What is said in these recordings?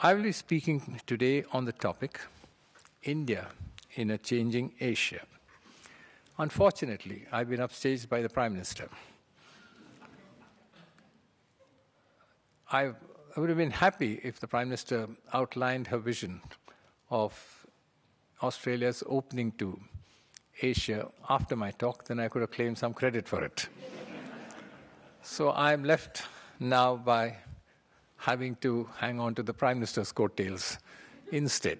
I will be speaking today on the topic, India in a Changing Asia. Unfortunately, I've been upstaged by the Prime Minister. I would have been happy if the Prime Minister outlined her vision of Australia's opening to Asia after my talk, then I could have claimed some credit for it. So I'm left now by having to hang on to the Prime Minister's coattails instead.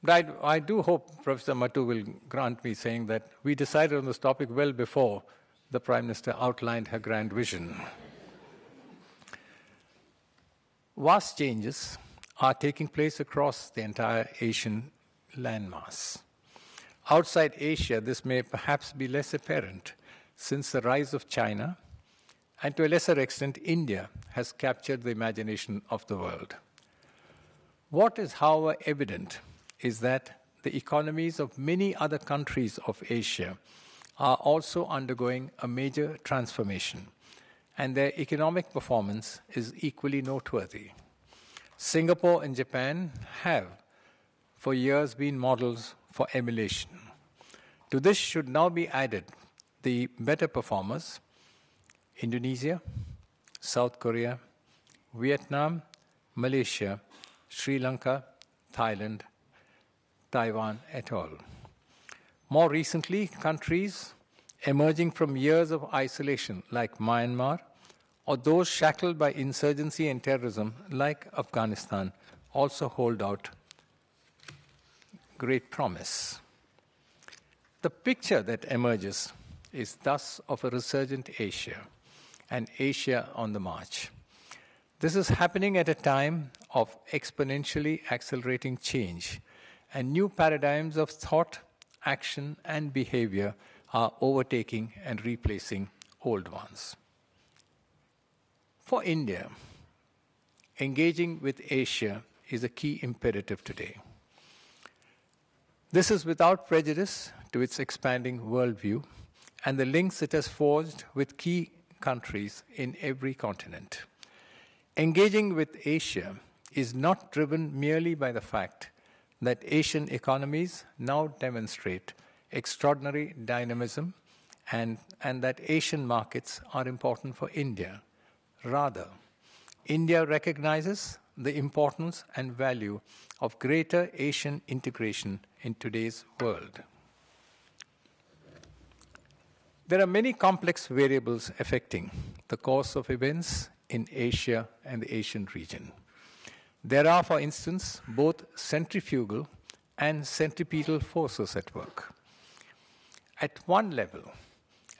But I do hope Professor Mattu will grant me saying that we decided on this topic well before the Prime Minister outlined her grand vision. Vast changes are taking place across the entire Asian landmass. Outside Asia, this may perhaps be less apparent, since the rise of China, and to a lesser extent, India, has captured the imagination of the world. What is, however, evident is that the economies of many other countries of Asia are also undergoing a major transformation, and their economic performance is equally noteworthy. Singapore and Japan have, for years, been models for emulation. To this should now be added the better performers, Indonesia, South Korea, Vietnam, Malaysia, Sri Lanka, Thailand, Taiwan et al. More recently, countries emerging from years of isolation like Myanmar, or those shackled by insurgency and terrorism like Afghanistan, also hold out great promise. The picture that emerges is thus of a resurgent Asia, and Asia on the march. This is happening at a time of exponentially accelerating change, and new paradigms of thought, action, and behavior are overtaking and replacing old ones. For India, engaging with Asia is a key imperative today. This is without prejudice to its expanding worldview and the links it has forged with key countries in every continent. Engaging with Asia is not driven merely by the fact that Asian economies now demonstrate extraordinary dynamism and that Asian markets are important for India. Rather, India recognizes the importance and value of greater Asian integration in today's world. There are many complex variables affecting the course of events in Asia and the Asian region. There are, for instance, both centrifugal and centripetal forces at work. At one level,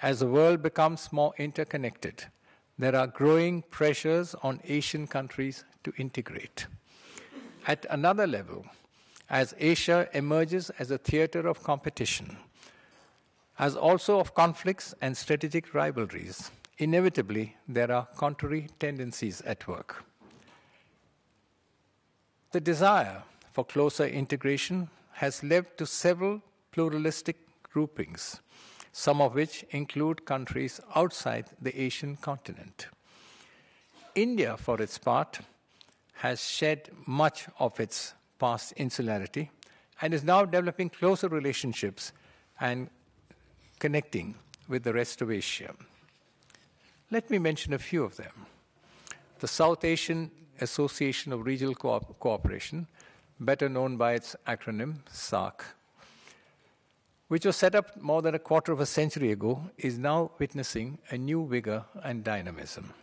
as the world becomes more interconnected, there are growing pressures on Asian countries to integrate. At another level, as Asia emerges as a theater of competition, as also of conflicts and strategic rivalries, inevitably there are contrary tendencies at work. The desire for closer integration has led to several pluralistic groupings, some of which include countries outside the Asian continent. India, for its part, has shed much of its past insularity and is now developing closer relationships and connecting with the rest of Asia. Let me mention a few of them. The South Asian Association of Regional Cooperation, better known by its acronym SAARC, which was set up more than a quarter of a century ago, is now witnessing a new vigor and dynamism.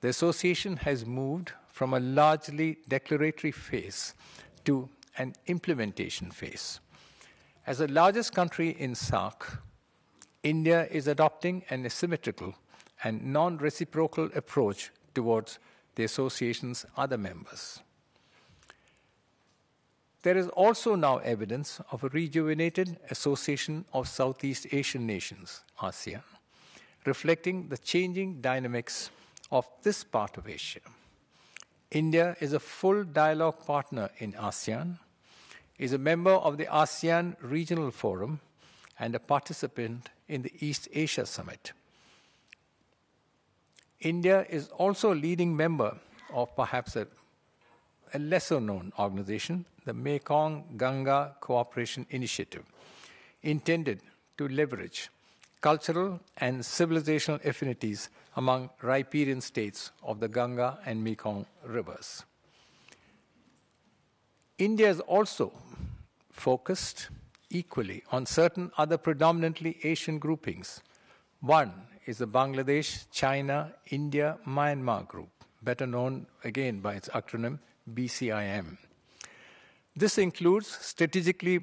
The association has moved from a largely declaratory phase to an implementation phase. As the largest country in SAARC, India is adopting an asymmetrical and non-reciprocal approach towards the association's other members. There is also now evidence of a rejuvenated Association of Southeast Asian Nations, ASEAN, reflecting the changing dynamics of this part of Asia. India is a full dialogue partner in ASEAN, is a member of the ASEAN Regional Forum, and a participant in the East Asia Summit. India is also a leading member of perhaps a lesser-known organization, the Mekong-Ganga Cooperation Initiative, intended to leverage cultural and civilizational affinities among riparian states of the Ganga and Mekong rivers. India has also focused equally on certain other predominantly Asian groupings. One is the Bangladesh, China, India, Myanmar group, better known again by its acronym BCIM. This includes strategically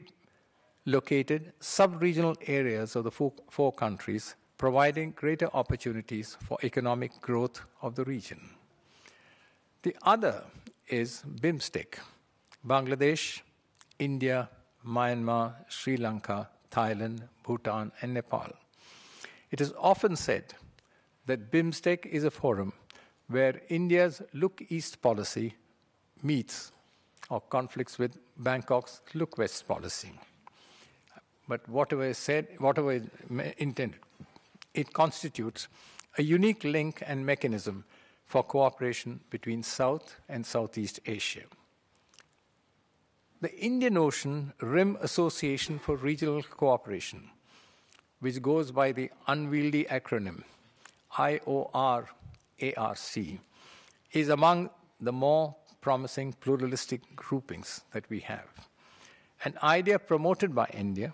located sub-regional areas of the four countries, providing greater opportunities for economic growth of the region. The other is BIMSTEC, Bangladesh, India, Myanmar, Sri Lanka, Thailand, Bhutan, and Nepal. It is often said that BIMSTEC is a forum where India's Look East policy meets or conflicts with Bangkok's Look West policy. But whatever is intended, it constitutes a unique link and mechanism for cooperation between South and Southeast Asia. The Indian Ocean Rim Association for Regional Cooperation, which goes by the unwieldy acronym IOR-ARC, is among the more promising pluralistic groupings that we have. An idea promoted by India.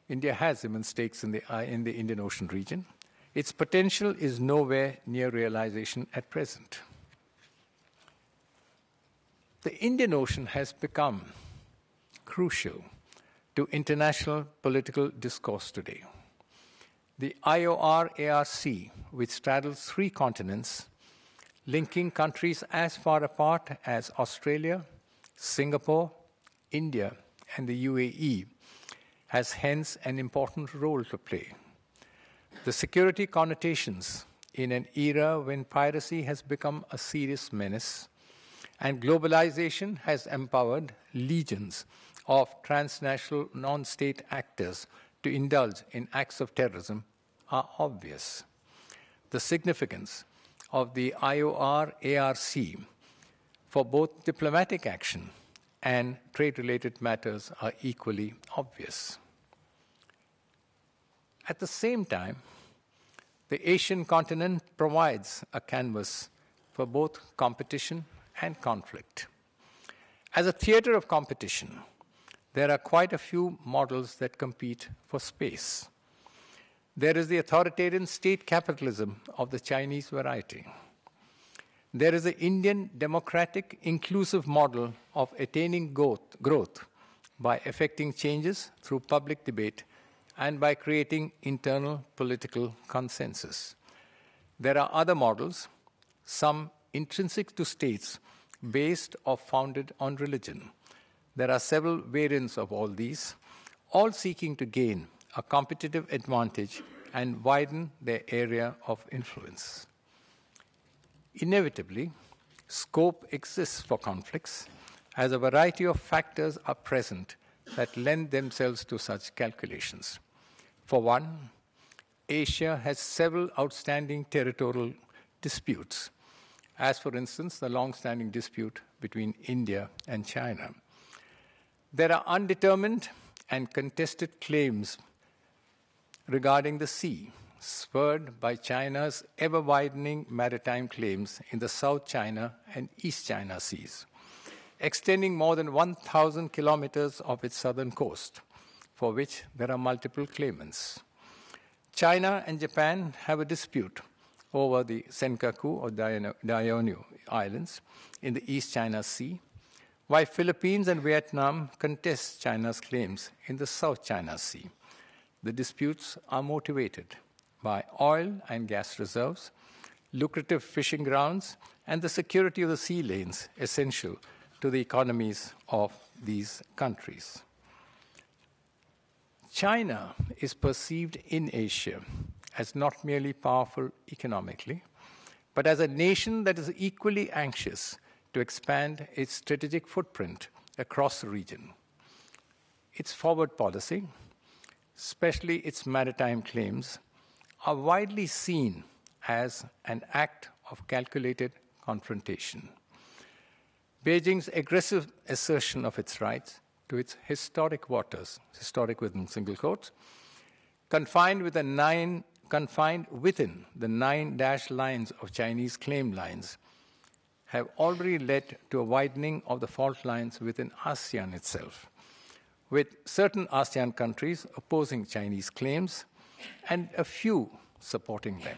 India has immense stakes in the Indian Ocean region. Its potential is nowhere near realization at present. The Indian Ocean has become crucial to international political discourse today. The IOR-ARC, which straddles 3 continents, linking countries as far apart as Australia, Singapore, India, and the UAE, has hence an important role to play. The security connotations in an era when piracy has become a serious menace and globalization has empowered legions of transnational non-state actors to indulge in acts of terrorism are obvious. The significance of the IOR-ARC for both diplomatic action and trade-related matters are equally obvious. At the same time, the Asian continent provides a canvas for both competition and conflict. As a theater of competition, there are quite a few models that compete for space. There is the authoritarian state capitalism of the Chinese variety. There is the Indian democratic inclusive model of attaining growth by effecting changes through public debate and by creating internal political consensus. There are other models, some intrinsic to states, based or founded on religion. There are several variants of all these, all seeking to gain a competitive advantage and widen their area of influence. Inevitably, scope exists for conflicts as a variety of factors are present that lend themselves to such calculations. For one, Asia has several outstanding territorial disputes, as for instance, the long-standing dispute between India and China. There are undetermined and contested claims regarding the sea, spurred by China's ever-widening maritime claims in the South China and East China Seas, extending more than 1,000 kilometers of its southern coast, for which there are multiple claimants. China and Japan have a dispute over the Senkaku or Diaoyu Islands in the East China Sea, while Philippines and Vietnam contest China's claims in the South China Sea. The disputes are motivated by oil and gas reserves, lucrative fishing grounds, and the security of the sea lanes essential to the economies of these countries. China is perceived in Asia as not merely powerful economically, but as a nation that is equally anxious to expand its strategic footprint across the region. Its forward policy, especially its maritime claims, are widely seen as an act of calculated confrontation. Beijing's aggressive assertion of its rights to its historic waters, historic within single quotes, confined within the 9 dashed lines of Chinese claim lines, have already led to a widening of the fault lines within ASEAN itself, with certain ASEAN countries opposing Chinese claims and a few supporting them.